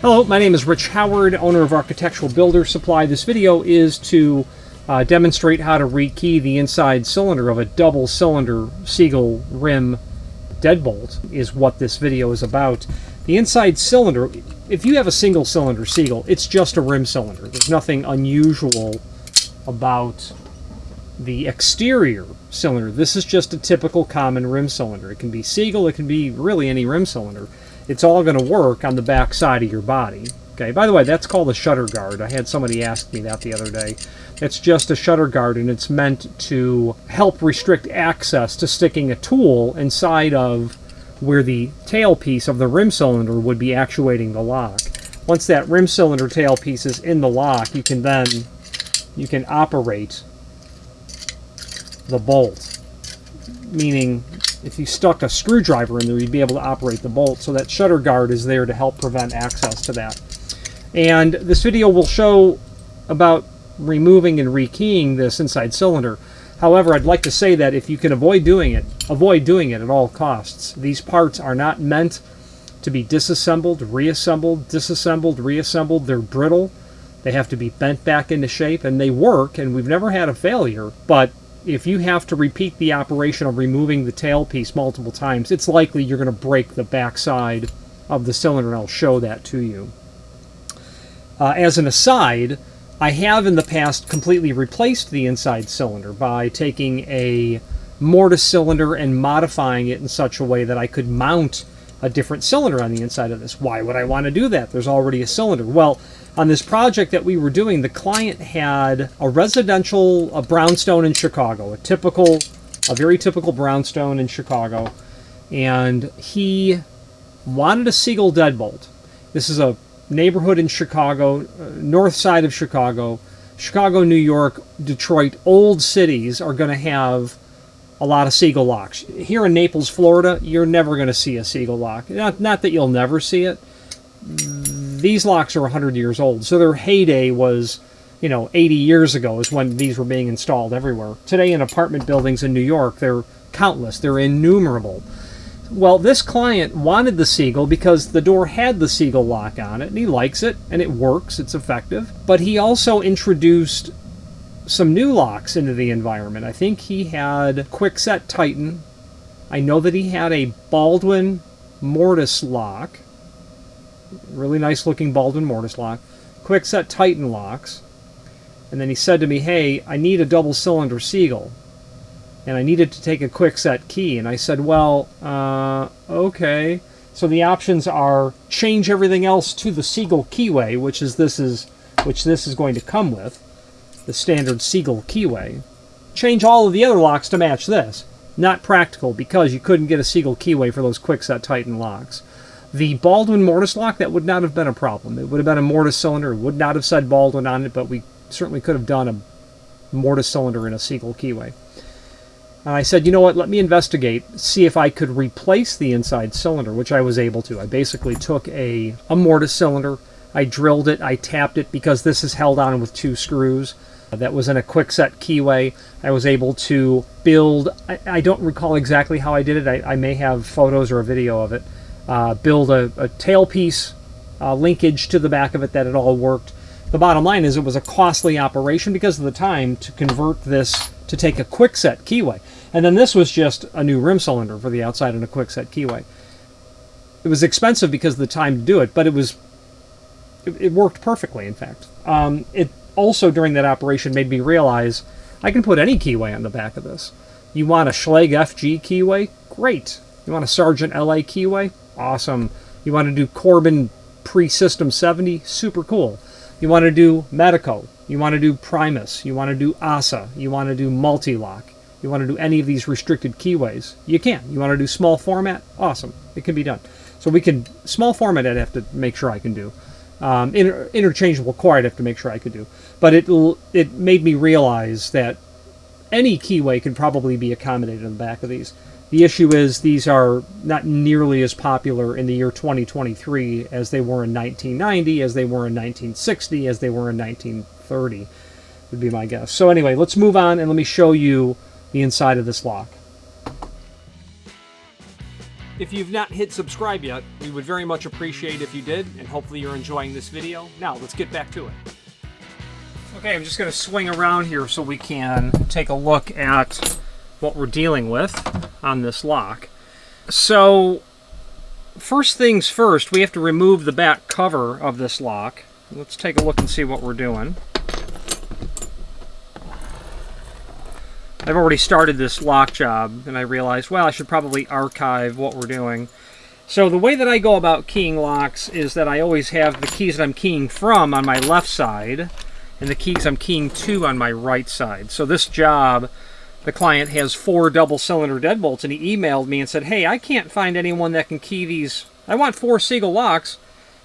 Hello, my name is Rich Howard, owner of Architectural Builder Supply. This video is to demonstrate how to rekey the inside cylinder of a double cylinder Segal rim deadbolt is what this video is about. The inside cylinder, if you have a single cylinder Segal, it's just a rim cylinder. There's nothing unusual about the exterior cylinder. This is just a typical common rim cylinder. It can be Segal, it can be really any rim cylinder. It's all going to work on the back side of your body. Okay, by the way, that's called a shutter guard. I had somebody ask me that the other day. It's just a shutter guard, and it's meant to help restrict access to sticking a tool inside of where the tailpiece of the rim cylinder would be actuating the lock. Once that rim cylinder tailpiece is in the lock, you can operate the bolt, meaning if you stuck a screwdriver in there, you'd be able to operate the bolt. So that shutter guard is there to help prevent access to that. And this video will show about removing and rekeying this inside cylinder. However, I'd like to say that if you can avoid doing it at all costs. These parts are not meant to be disassembled, reassembled, disassembled, reassembled. They're brittle. They have to be bent back into shape, and they work, and we've never had a failure. But if you have to repeat the operation of removing the tailpiece multiple times, it's likely you're going to break the backside of the cylinder, and I'll show that to you. As an aside, I have in the past completely replaced the inside cylinder by taking a mortise cylinder and modifying it in such a way that I could mount a different cylinder on the inside of this. Why would I want to do that? There's already a cylinder. Well, on this project that we were doing, the client had a residential brownstone in Chicago, a very typical brownstone in Chicago, and he wanted a Segal deadbolt. This is a neighborhood in Chicago, north side of Chicago. Chicago, New York, Detroit, old cities are going to have a lot of Segal locks. Here in Naples, Florida, you're never going to see a Segal lock. Not that you'll never see it. These locks are 100 years old, so their heyday was, 80 years ago is when these were being installed everywhere. Today in apartment buildings in New York, they're countless. They're innumerable. Well, this client wanted the Segal because the door had the Segal lock on it, and he likes it, and it works, it's effective. But he also introduced some new locks into the environment. I think he had Quickset Titan. I know that he had a Baldwin mortise lock. Really nice looking Baldwin mortise lock. Quickset Titan locks. And then he said to me, hey, I need a double cylinder Segal. And I needed to take a Quickset key. And I said, well, okay. So the options are change everything else to the Segal keyway, which this is going to come with. The standard Segal keyway. Change all of the other locks to match this. Not practical because you couldn't get a Segal keyway for those Quickset Titan locks. The Baldwin mortise lock, that would not have been a problem. It would have been a mortise cylinder. It would not have said Baldwin on it, but we certainly could have done a mortise cylinder in a Segal keyway. And I said, you know what, let me investigate, see if I could replace the inside cylinder, which I was able to. I basically took a mortise cylinder, I drilled it, I tapped it because this is held on with 2 screws. That was in a Quickset keyway. I was able to build, I don't recall exactly how I did it, I may have photos or a video of it. Build a tailpiece linkage to the back of it that it all worked. The bottom line is it was a costly operation because of the time to convert this to take a Quickset keyway. And then this was just a new rim cylinder for the outside and a Quickset keyway. It was expensive because of the time to do it, but it worked perfectly, in fact. It also, during that operation, made me realize I can put any keyway on the back of this. You want a Schlage FG keyway? Great. You want a Sargent LA keyway? Awesome. You want to do Corbin Pre-System 70? Super cool. You want to do Medico. You want to do Primus. You want to do ASA. You want to do Multi-Lock. You want to do any of these restricted keyways? You can. You want to do small format? Awesome. It can be done. So we can, small format I'd have to make sure I can do. Interchangeable core I'd have to make sure I could do. But it made me realize that any keyway could probably be accommodated in the back of these. The issue is these are not nearly as popular in the year 2023 as they were in 1990, as they were in 1960, as they were in 1930, would be my guess. So anyway, let's move on and let me show you the inside of this lock. If you've not hit subscribe yet, we would very much appreciate if you did, and hopefully you're enjoying this video. Now, let's get back to it. Okay, I'm just going to swing around here so we can take a look at what we're dealing with on this lock. So, first things first, we have to remove the back cover of this lock. Let's take a look and see what we're doing. I've already started this lock job, and I realized, well, I should probably archive what we're doing. So the way that I go about keying locks is that I always have the keys that I'm keying from on my left side, and the keys I'm keying to on my right side. So this job, the client has 4 double-cylinder deadbolts, and he emailed me and said, hey, I can't find anyone that can key these. I want 4 Segal locks,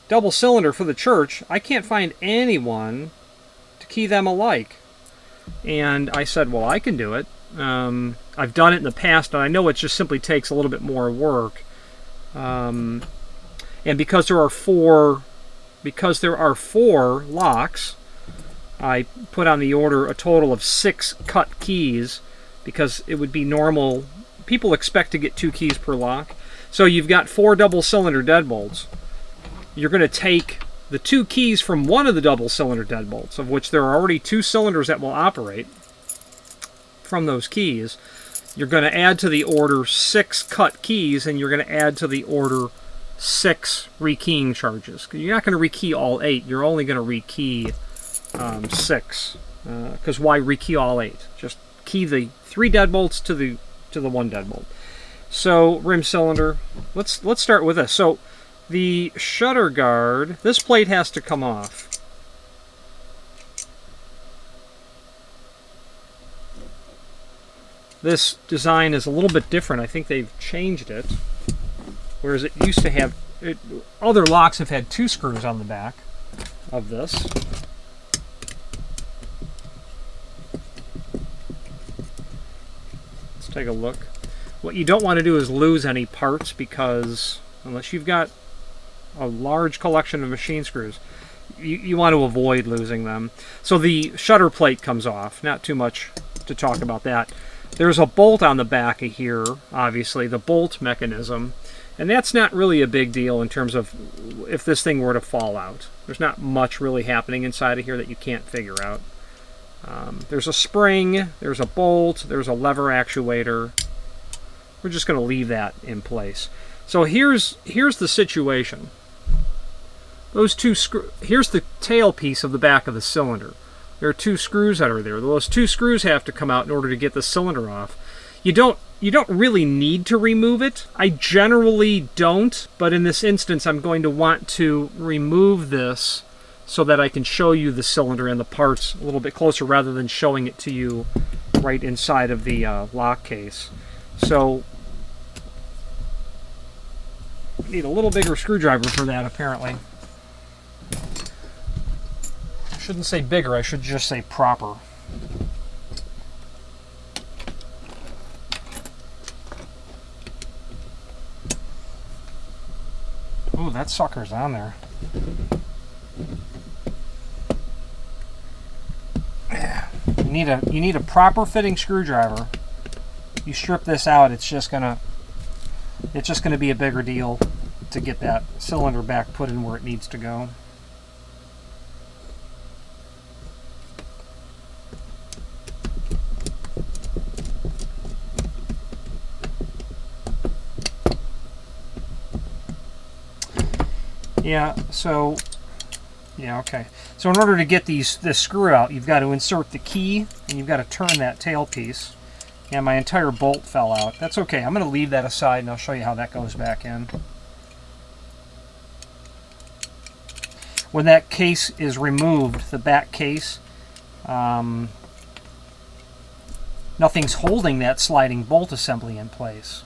double-cylinder for the church. I can't find anyone to key them alike. And I said, well, I can do it. I've done it in the past, and I know it just simply takes a little bit more work. And because there are four locks, I put on the order a total of 6 cut keys, because it would be normal. People expect to get 2 keys per lock. So you've got 4 double-cylinder deadbolts. You're going to take the 2 keys from one of the double-cylinder deadbolts, of which there are already 2 cylinders that will operate from those keys. You're going to add to the order 6 cut keys, and you're going to add to the order 6 rekeying charges. You're not going to rekey all 8. You're only going to rekey 6. Because why rekey all 8? Just key the 3 deadbolts to the 1 deadbolt. So rim cylinder. Let's start with this. So the shutter guard, this plate has to come off. This design is a little bit different. I think they've changed it. Whereas it used to have, other locks have had 2 screws on the back of this. Let's take a look. What you don't want to do is lose any parts, because unless you've got a large collection of machine screws, you want to avoid losing them. So the shutter plate comes off. Not too much to talk about that. There's a bolt on the back of here, obviously, the bolt mechanism, and that's not really a big deal in terms of if this thing were to fall out. There's not much really happening inside of here that you can't figure out. There's a spring, there's a bolt, there's a lever actuator. We're just going to leave that in place. So here's the situation. Those 2 here's the tail piece of the back of the cylinder. There are 2 screws that are there. Those 2 screws have to come out in order to get the cylinder off. You don't really need to remove it. I generally don't, but in this instance I'm going to want to remove this so that I can show you the cylinder and the parts a little bit closer rather than showing it to you right inside of the lock case. So I need a little bigger screwdriver for that, apparently. I shouldn't say bigger, I should just say proper. Ooh, that sucker's on there. Yeah. You need a proper fitting screwdriver. You strip this out, it's just gonna be a bigger deal to get that cylinder back put in where it needs to go. Yeah, so, yeah, okay. So in order to get this screw out, you've got to insert the key, and you've got to turn that tail piece. Yeah, my entire bolt fell out. That's okay. I'm going to leave that aside, and I'll show you how that goes back in. When that case is removed, the back case, nothing's holding that sliding bolt assembly in place.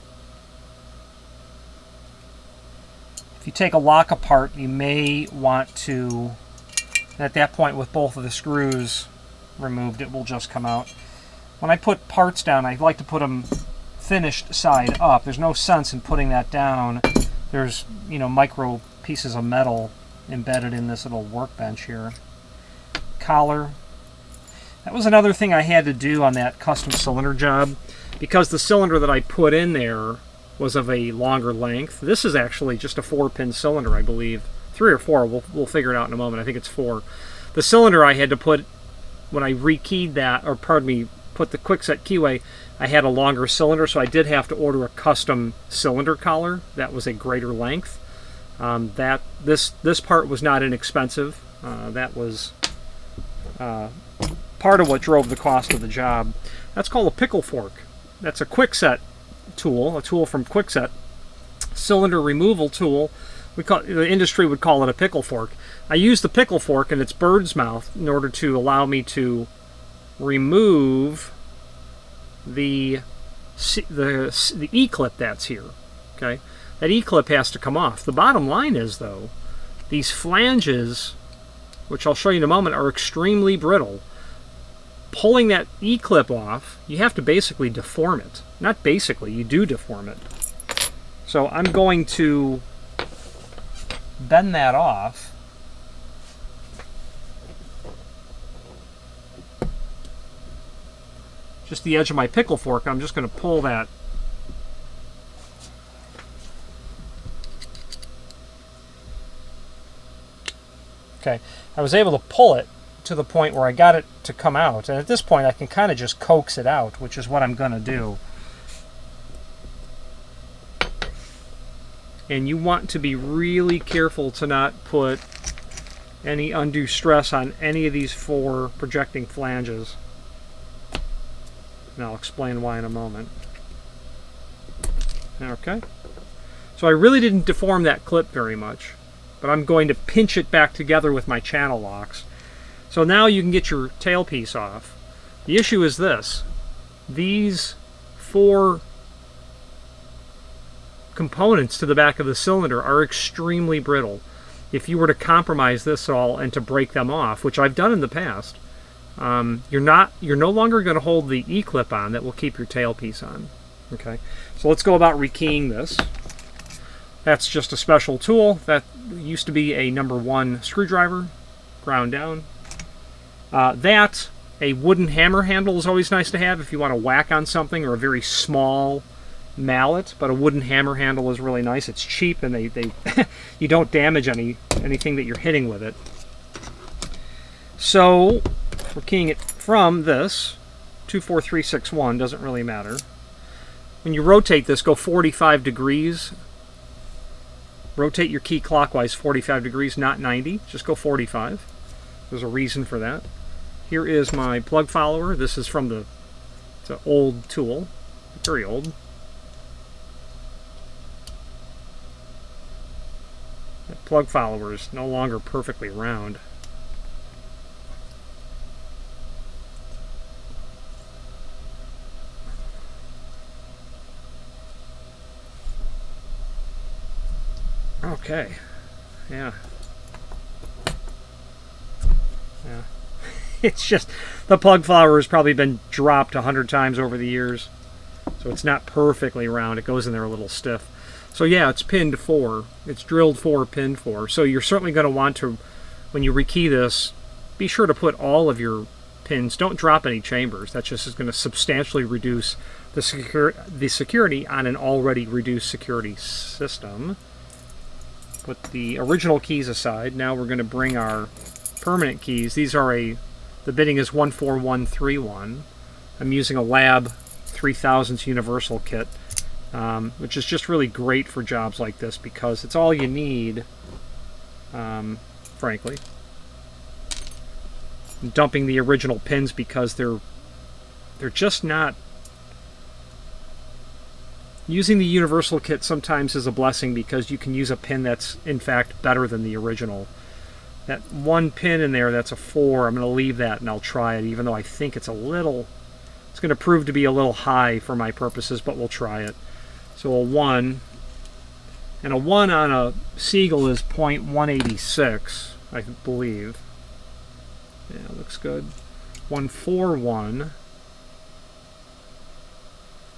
If you take a lock apart, you may want to, at that point with both of the screws removed, it will just come out. When I put parts down, I like to put them finished side up. There's no sense in putting that down. There's, you know, micro pieces of metal embedded in this little workbench here. Collar. That was another thing I had to do on that custom cylinder job. Because the cylinder that I put in there was of a longer length. This is actually just a 4-pin cylinder, I believe. 3 or 4, we'll figure it out in a moment. I think it's 4. The cylinder I had to put, when I rekeyed that, or pardon me, put the quickset keyway, I had a longer cylinder, so I did have to order a custom cylinder collar that was a greater length. This part was not inexpensive. That was part of what drove the cost of the job. That's called a pickle fork. That's a quickset tool, a tool from Quickset, cylinder removal tool. The industry would call it a pickle fork. I use the pickle fork and its bird's mouth in order to allow me to remove the E-clip that's here. Okay, that E-clip has to come off. The bottom line is, though, these flanges, which I'll show you in a moment, are extremely brittle. Pulling that E-clip off, you have to basically deform it. Not basically, you do deform it. So I'm going to bend that off. Just the edge of my pickle fork, I'm just going to pull that. Okay, I was able to pull it to the point where I got it to come out, and at this point I can kind of just coax it out, which is what I'm going to do. And you want to be really careful to not put any undue stress on any of these 4 projecting flanges. And I'll explain why in a moment. Okay. So I really didn't deform that clip very much, but I'm going to pinch it back together with my channel locks. So now you can get your tailpiece off. The issue is this. These 4 components to the back of the cylinder are extremely brittle. If you were to compromise this all and to break them off, which I've done in the past, you're no longer going to hold the E-clip on that will keep your tailpiece on. Okay, so let's go about rekeying this. That's just a special tool that used to be a number 1 screwdriver, ground down. A wooden hammer handle is always nice to have if you want to whack on something, or a very small mallet, but a wooden hammer handle is really nice. It's cheap, and they you don't damage anything that you're hitting with it. So we're keying it from this 24361, doesn't really matter. When you rotate this, go 45 degrees. Rotate your key clockwise 45 degrees, not 90. Just go 45. There's a reason for that. Here is my plug follower. This is from it's an old tool, very old. That plug follower is no longer perfectly round. Okay, yeah. It's just, the plug follower has probably been dropped 100 times over the years, so it's not perfectly round. It goes in there a little stiff. So yeah, it's pinned 4. It's drilled 4, pinned 4. So you're certainly going to want to, when you rekey this, be sure to put all of your pins. Don't drop any chambers. That just is going to substantially reduce the security on an already reduced security system. Put the original keys aside. Now we're going to bring our permanent keys. These are the bitting is 14131. I'm using a Lab 3000s universal kit, which is just really great for jobs like this because it's all you need, frankly. I'm dumping the original pins because they're just not. Using the universal kit sometimes is a blessing because you can use a pin that's in fact better than the original. That one pin in there that's a 4, I'm going to leave that and I'll try it, even though I think it's going to prove to be a little high for my purposes, but we'll try it. So a 1, and a 1 on a Segal is 0.186, I believe. Yeah, looks good. 141.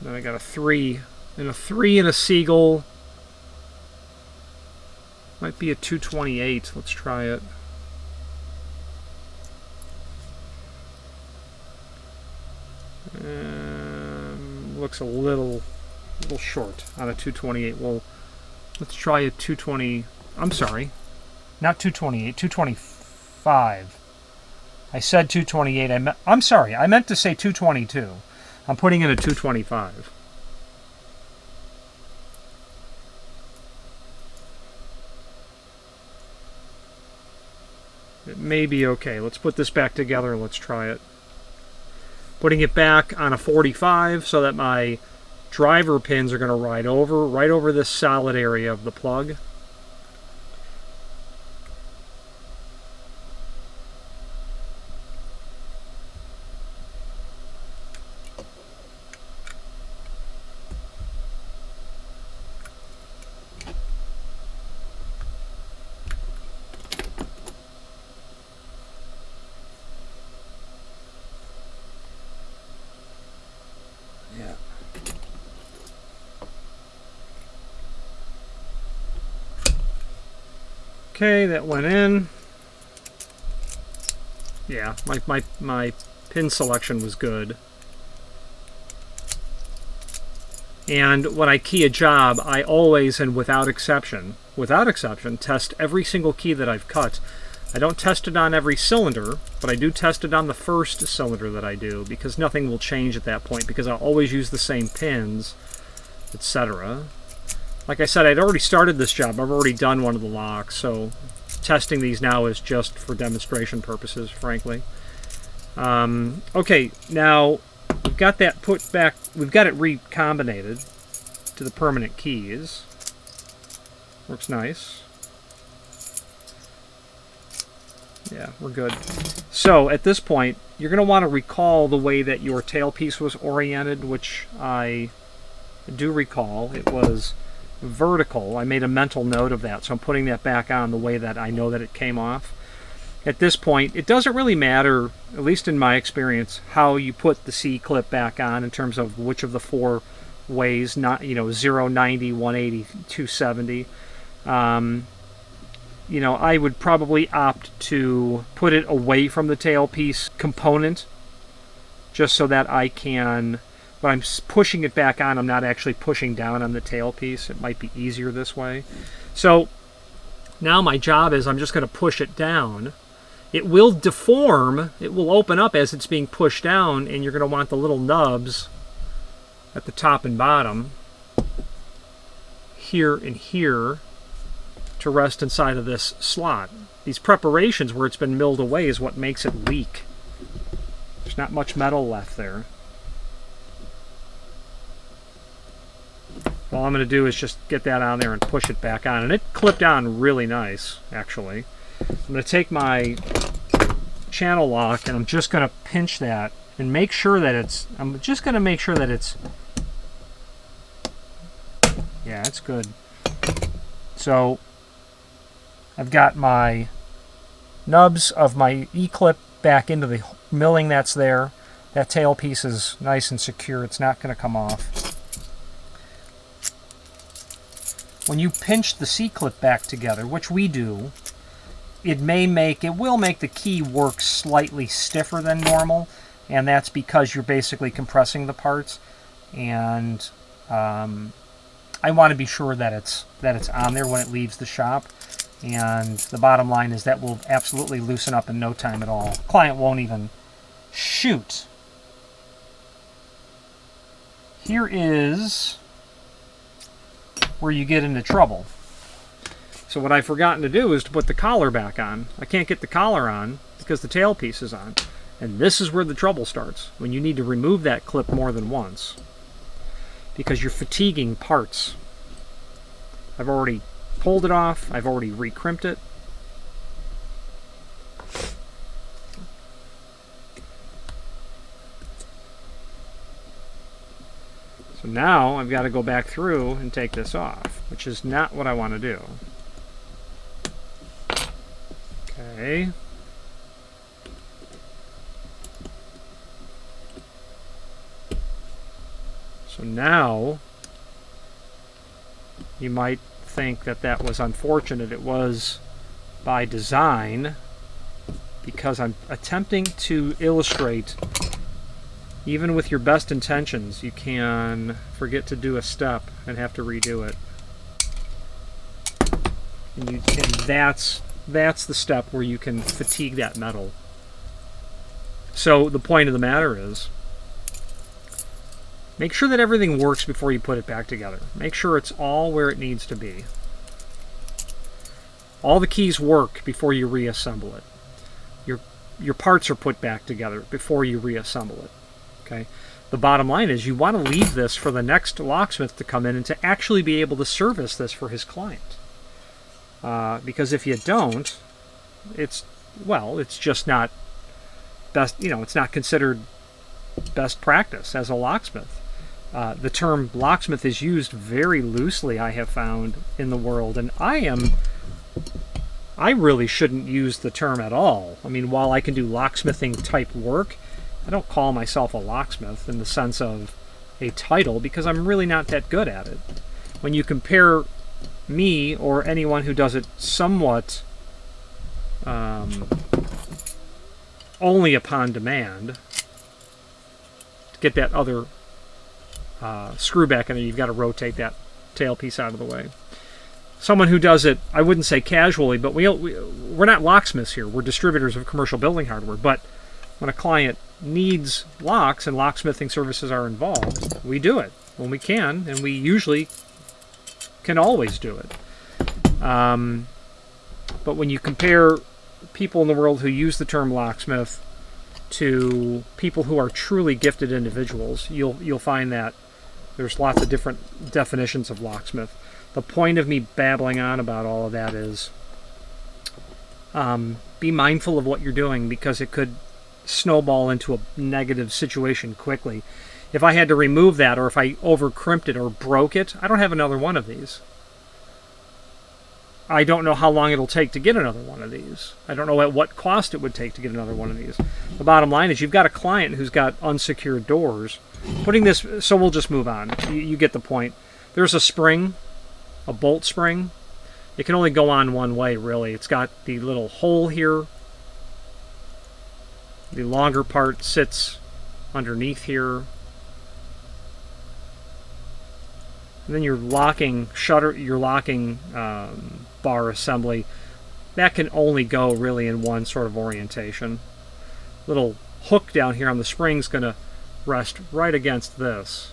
Then I got a 3, and a 3 in a Segal might be a 228. Let's try it. Looks a little a little short on a 228. Well, let's try a 220. I'm sorry, not 228, 225. I said 228. I'm sorry, I meant to say 222. I'm putting in a 225. It may be okay. Let's put this back together and let's try it. Putting it back on a 45 so that my driver pins are going to ride over, right over this solid area of the plug. Okay, that went in. Yeah, my pin selection was good. And when I key a job, I always, and without exception, test every single key that I've cut. I don't test it on every cylinder, but I do test it on the first cylinder that I do, because nothing will change at that point, because I'll always use the same pins, etc. Like I said, I'd already started this job. I've already done one of the locks, so testing these now is just for demonstration purposes, frankly. Okay, now we've got that put back. We've got it recombinated to the permanent keys. Works nice. Yeah, we're good. So at this point, you're going to want to recall the way that your tailpiece was oriented, which I do recall. It was vertical. I made a mental note of that, so I'm putting that back on the way that I know that it came off. At this point, it doesn't really matter, at least in my experience, how you put the C-clip back on in terms of which of the four ways, not 0, 90, 180, 270. I would probably opt to put it away from the tailpiece component, just so that I can, when I'm pushing it back on, I'm not actually pushing down on the tailpiece. It might be easier this way. So now my job is I'm just going to push it down. It will deform, it will open up as it's being pushed down, and you're going to want the little nubs at the top and bottom, here and here, to rest inside of this slot. These preparations where it's been milled away is what makes it leak. There's not much metal left there. All I'm going to do is just get that on there and push it back on. And it clipped on really nice, actually. I'm going to take my channel lock and I'm just going to pinch that and make sure that it's, yeah, it's good. So I've got my nubs of my E-clip back into the milling that's there. That tailpiece is nice and secure. It's not going to come off. When you pinch the C-clip back together, which we do, it will make the key work slightly stiffer than normal, and that's because you're basically compressing the parts. And I want to be sure that it's on there when it leaves the shop. And the bottom line is that will absolutely loosen up in no time at all. Client won't even shoot. Here is where you get into trouble. So what I've forgotten to do is to put the collar back on. I can't get the collar on because the tailpiece is on. And this is where the trouble starts, when you need to remove that clip more than once, because you're fatiguing parts. I've already pulled it off. I've already recrimped it. So now I've got to go back through and take this off, which is not what I want to do. Okay. So now you might think that that was unfortunate. It was by design, because I'm attempting to illustrate Even with your best intentions, you can forget to do a step and have to redo it. And that's the step where you can fatigue that metal. So the point of the matter is, make sure that everything works before you put it back together. Make sure it's all where it needs to be. All the keys work before you reassemble it. Your parts are put back together before you reassemble it. Okay. The bottom line is you want to leave this for the next locksmith to come in and to actually be able to service this for his client. Because if you don't, it's just not best. It's not considered best practice as a locksmith. The term locksmith is used very loosely, I have found, in the world, and I really shouldn't use the term at all. I mean, while I can do locksmithing type work, I don't call myself a locksmith in the sense of a title because I'm really not that good at it. When you compare me or anyone who does it somewhat only upon demand, to get that other screw back in there, you've got to rotate that tailpiece out of the way. Someone who does it, I wouldn't say casually, but we're not locksmiths here. We're distributors of commercial building hardware. But when a client needs locks and locksmithing services are involved, we do it when we can, and we usually can always do it. But when you compare people in the world who use the term locksmith to people who are truly gifted individuals, you'll find that there's lots of different definitions of locksmith. The point of me babbling on about all of that is be mindful of what you're doing because it could snowball into a negative situation quickly. If I had to remove that, or if I over-crimped it or broke it, I don't have another one of these. I don't know how long it'll take to get another one of these. I don't know at what cost it would take to get another one of these. The bottom line is you've got a client who's got unsecured doors. Putting this, so we'll just move on. You get the point. There's a spring, a bolt spring. It can only go on one way, really. It's got the little hole here. The longer part sits underneath here. And then your locking shutter, your locking bar assembly, that can only go really in one sort of orientation. Little hook down here on the spring is going to rest right against this.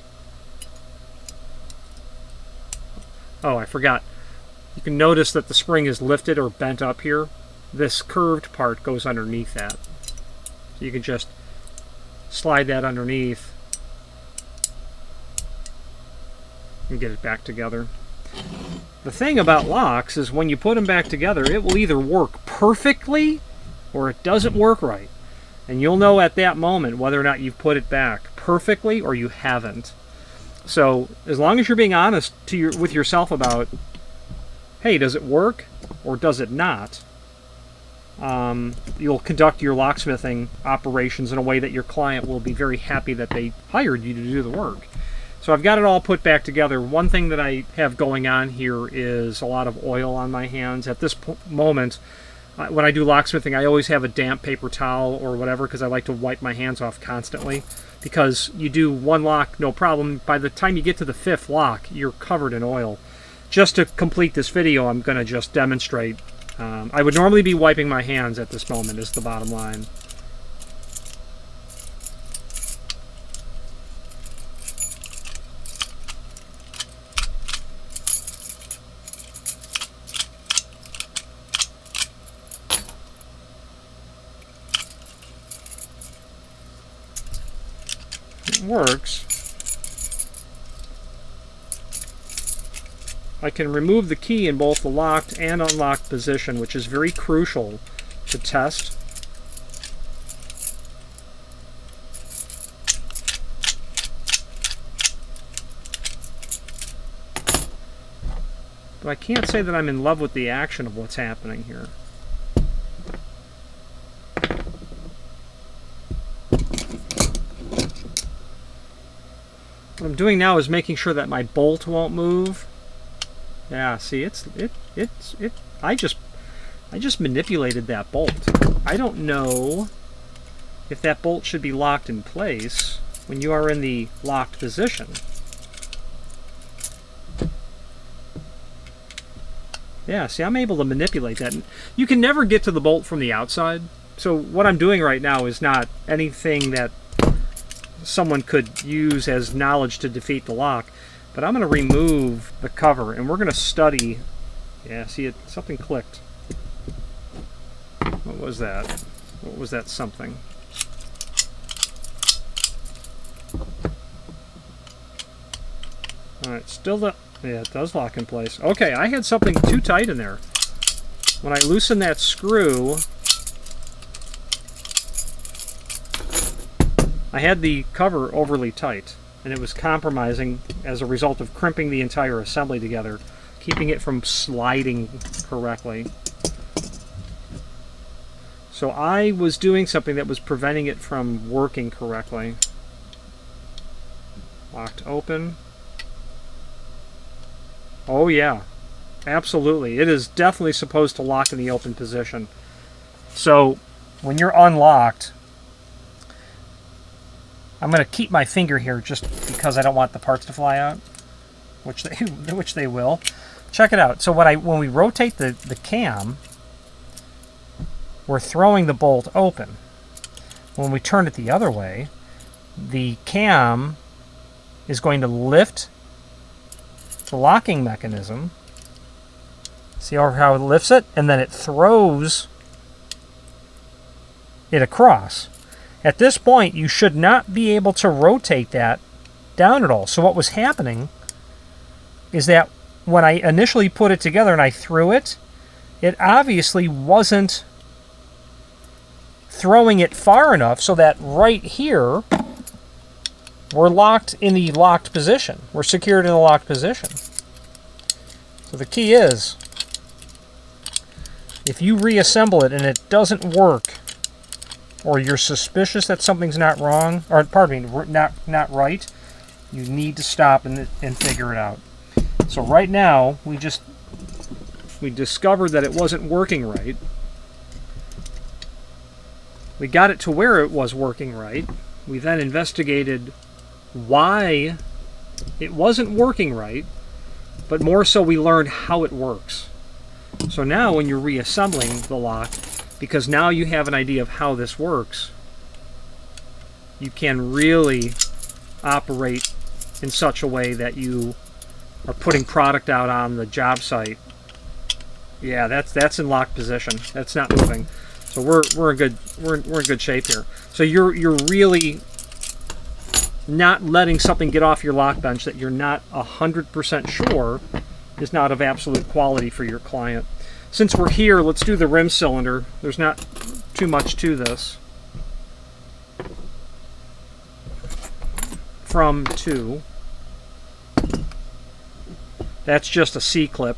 Oh, I forgot. You can notice that the spring is lifted or bent up here. This curved part goes underneath that. So you can just slide that underneath and get it back together. The thing about locks is when you put them back together, it will either work perfectly or it doesn't work right. And you'll know at that moment whether or not you've put it back perfectly or you haven't. So as long as you're being honest with yourself about, hey, does it work or does it not, you'll conduct your locksmithing operations in a way that your client will be very happy that they hired you to do the work. So I've got it all put back together. One thing that I have going on here is a lot of oil on my hands. At this moment, when I do locksmithing, I always have a damp paper towel or whatever because I like to wipe my hands off constantly. Because you do one lock, no problem. By the time you get to the fifth lock, you're covered in oil. Just to complete this video, I'm going to just demonstrate. I would normally be wiping my hands at this moment, is the bottom line. Works. I can remove the key in both the locked and unlocked position, which is very crucial to test. But I can't say that I'm in love with the action of what's happening here. What I'm doing now is making sure that my bolt won't move. Yeah, see, I just manipulated that bolt. I don't know if that bolt should be locked in place when you are in the locked position, yeah, see, I'm able to manipulate that. You can never get to the bolt from the outside. So what I'm doing right now is not anything that someone could use as knowledge to defeat the lock. But I'm going to remove the cover, and we're going to study. Yeah, see, something clicked. What was that? What was that something? Alright, still the... Yeah, it does lock in place. Okay, I had something too tight in there. When I loosen that screw, I had the cover overly tight, and it was compromising as a result of crimping the entire assembly together, keeping it from sliding correctly. So I was doing something that was preventing it from working correctly. Locked open. Oh yeah, absolutely. It is definitely supposed to lock in the open position. So when you're unlocked, I'm going to keep my finger here just because I don't want the parts to fly out, which they will. Check it out. So when we rotate the cam, we're throwing the bolt open. When we turn it the other way, the cam is going to lift the locking mechanism. See how it lifts it? And then it throws it across. At this point, you should not be able to rotate that down at all. So what was happening is that when I initially put it together and I threw it, it obviously wasn't throwing it far enough so that right here, we're locked in the locked position. We're secured in the locked position. So the key is, if you reassemble it and it doesn't work, or you're suspicious that something's not wrong, or pardon me, not right, you need to stop and figure it out. So right now, we discovered that it wasn't working right. We got it to where it was working right. We then investigated why it wasn't working right, but more so we learned how it works. So now when you're reassembling the lock, because now you have an idea of how this works, you can really operate in such a way that you are putting product out on the job site. Yeah, that's in locked position. That's not moving. So we're in good shape here. So you're really not letting something get off your lock bench that you're not 100% sure is not of absolute quality for your client. Since we're here, let's do the rim cylinder. There's not too much to this. From to. That's just a C-clip.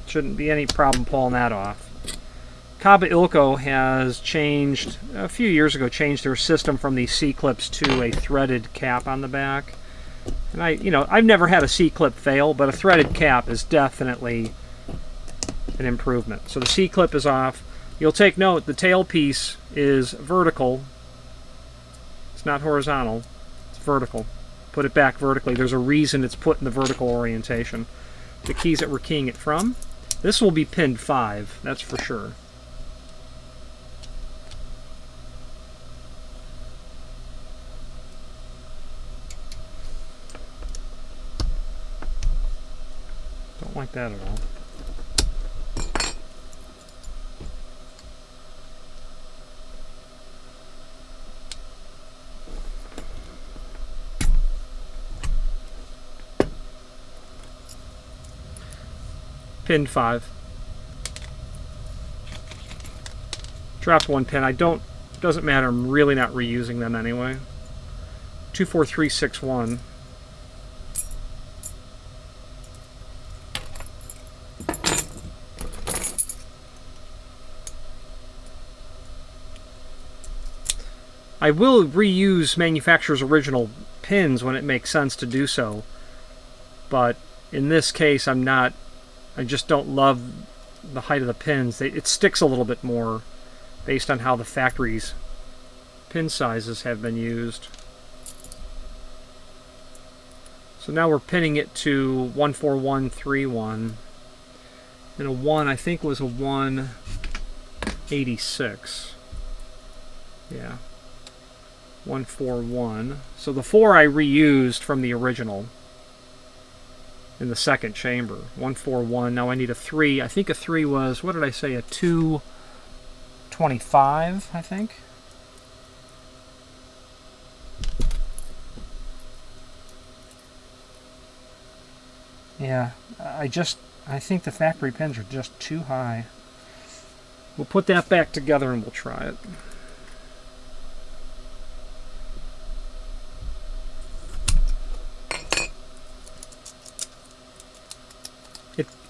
Shouldn't be any problem pulling that off. Kaba Ilko has changed, a few years ago, changed their system from these C-clips to a threaded cap on the back. And I've never had a C-clip fail, but a threaded cap is definitely an improvement. So the C-clip is off. You'll take note, the tail piece is vertical. It's not horizontal, it's vertical. Put it back vertically. There's a reason it's put in the vertical orientation. The keys that we're keying it from, this will be pinned 5, that's for sure. Don't like that at all. Pin 5. Dropped one pin. Doesn't matter, I'm really not reusing them anyway. 24361. I will reuse manufacturer's original pins when it makes sense to do so, but in this case I just don't love the height of the pins. It sticks a little bit more based on how the factories pin sizes have been used. So now we're pinning it to 14131. And a 1, I think, was a 186. Yeah. 141. So the 4 I reused from the original in the second chamber. 141. Now I need a 3. I think a 3 was, what did I say, a 225, I think. Yeah, I think the factory pins are just too high. We'll put that back together and we'll try it.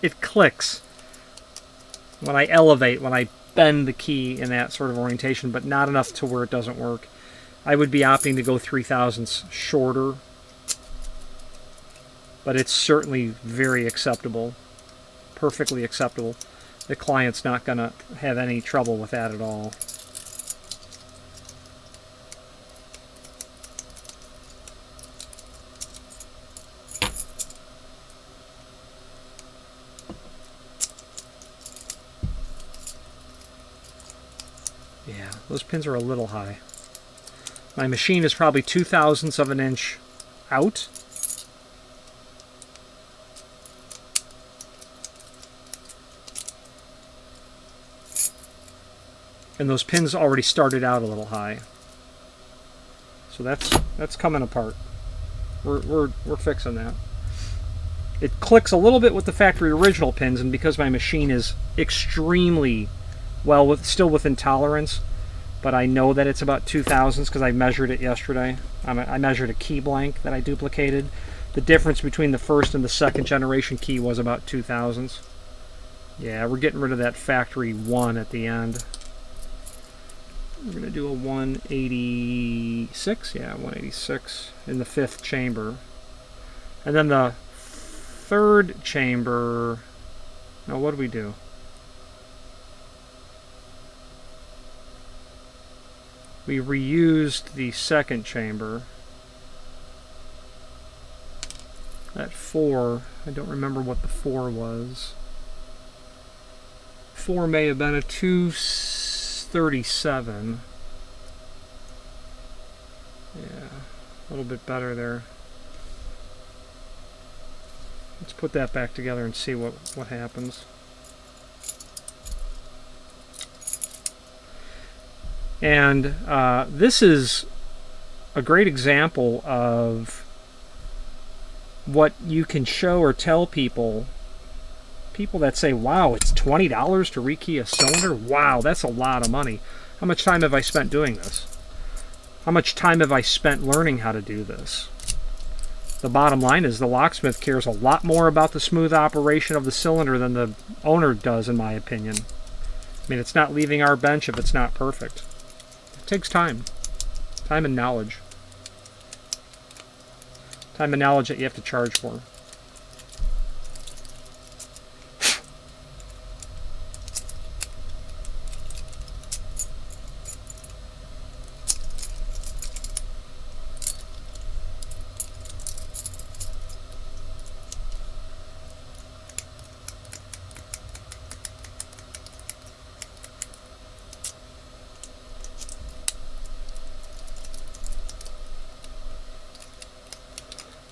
It clicks when I elevate, when I bend the key in that sort of orientation, but not enough to where it doesn't work. I would be opting to go 3/1000ths shorter, but it's certainly very acceptable, perfectly acceptable. The client's not going to have any trouble with that at all. Yeah, those pins are a little high. My machine is probably 2/1000ths of an inch out. And those pins already started out a little high. So that's coming apart. We're fixing that. It clicks a little bit with the factory original pins, and because my machine is extremely well still within tolerance, but I know that it's about 2/1000ths because I measured it yesterday. I measured a key blank that I duplicated. The difference between the first and the second generation key was about 2/1000ths. Yeah, we're getting rid of that factory 1 at the end. We're going to do a 186, yeah, 186 in the 5th chamber. And then the 3rd chamber, now what do we do? We reused the 2nd chamber. That 4, I don't remember what the 4 was. 4 may have been a 237. Yeah, a little bit better there. Let's put that back together and see what happens. And this is a great example of what you can show or tell people. People that say, wow, it's $20 to rekey a cylinder? Wow, that's a lot of money. How much time have I spent doing this? How much time have I spent learning how to do this? The bottom line is the locksmith cares a lot more about the smooth operation of the cylinder than the owner does, in my opinion. I mean, it's not leaving our bench if it's not perfect. It takes time. Time and knowledge. Time and knowledge that you have to charge for.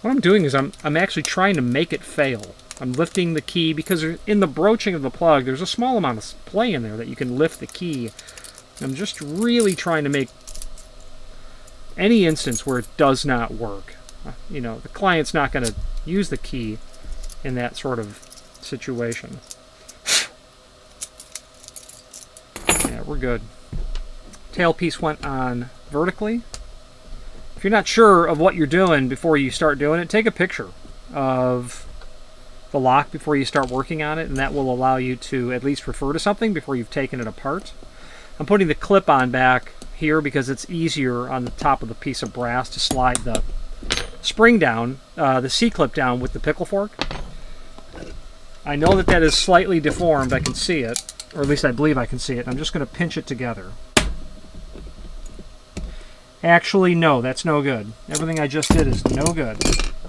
What I'm doing is I'm actually trying to make it fail. I'm lifting the key because in the broaching of the plug, there's a small amount of play in there that you can lift the key. I'm just really trying to make any instance where it does not work. You know, the client's not going to use the key in that sort of situation. Yeah, we're good. Tailpiece went on vertically. If you're not sure of what you're doing before you start doing it, take a picture of the lock before you start working on it, and that will allow you to at least refer to something before you've taken it apart. I'm putting the clip on back here because it's easier on the top of the piece of brass to slide the spring down, the C-clip down with the pickle fork. I know that is slightly deformed. I can see it, or at least I believe I can see it. I'm just going to pinch it together. Actually, no, that's no good. Everything I just did is no good.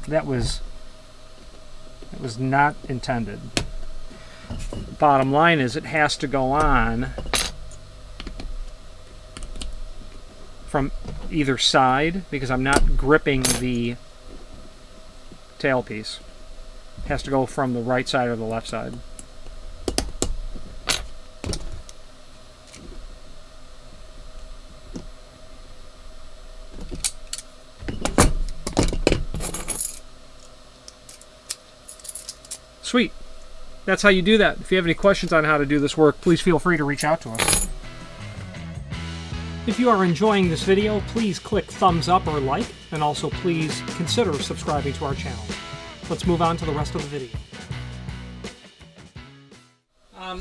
That was not intended. Bottom line is it has to go on from either side because I'm not gripping the tailpiece. It has to go from the right side or the left side. Sweet. That's how you do that. If you have any questions on how to do this work, please feel free to reach out to us. If you are enjoying this video, please click thumbs up or like, and also please consider subscribing to our channel. Let's move on to the rest of the video.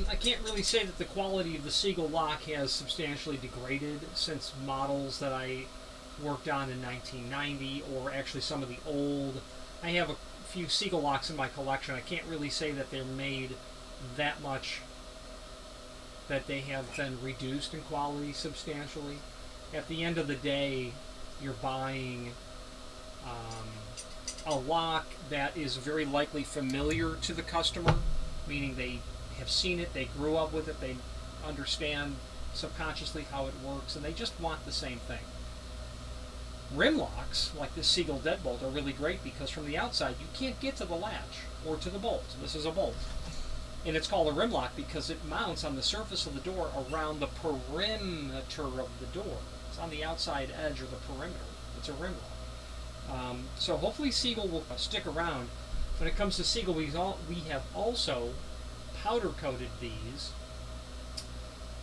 I can't really say that the quality of the Segal lock has substantially degraded since models that I worked on in 1990, or actually some of the old. I have a few Segal locks in my collection. I can't really say that they're made that much, that they have been reduced in quality substantially. At the end of the day, you're buying a lock that is very likely familiar to the customer, meaning they have seen it, they grew up with it, they understand subconsciously how it works, and they just want the same thing. Rim locks, like this Segal Deadbolt, are really great because from the outside you can't get to the latch or to the bolt. This is a bolt. And it's called a rim lock because it mounts on the surface of the door around the perimeter of the door. It's on the outside edge or the perimeter. It's a rim lock. So hopefully Segal will stick around. When it comes to Segal, we have also powder coated these.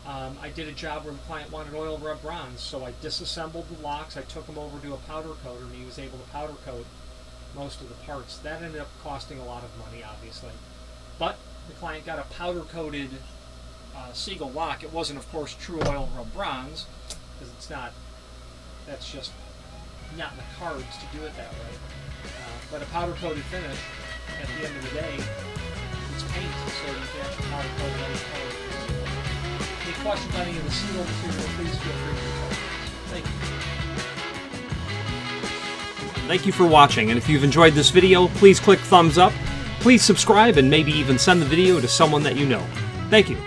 I did a job where the client wanted oil rub bronze, so I disassembled the locks, I took them over to a powder coater, and he was able to powder coat most of the parts. That ended up costing a lot of money, obviously. But the client got a powder coated Segal lock. It wasn't, of course, true oil rub bronze, because it's not, that's just not in the cards to do it that way. But a powder coated finish, at the end of the day, it's paint, so you can actually powder coat it any color. Any questions on any of the Segal material, please feel free to reach out. Thank you. Thank you for watching, and if you've enjoyed this video, please click thumbs up, please subscribe, and maybe even send the video to someone that you know. Thank you.